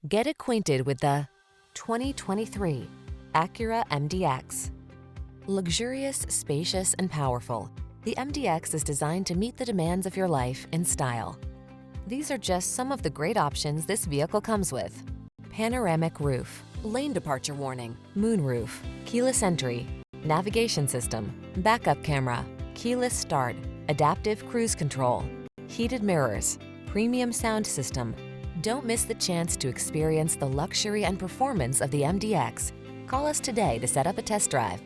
Get acquainted with the 2023 Acura MDX. Luxurious, spacious, and powerful, the MDX is designed to meet the demands of your life in style. These are just some of the great options this vehicle comes with: panoramic roof, lane departure warning, moonroof, keyless entry, navigation system, backup camera, keyless start, adaptive cruise control, heated mirrors, premium sound system. Don't miss the chance to experience the luxury and performance of the MDX. Call us today to set up a test drive.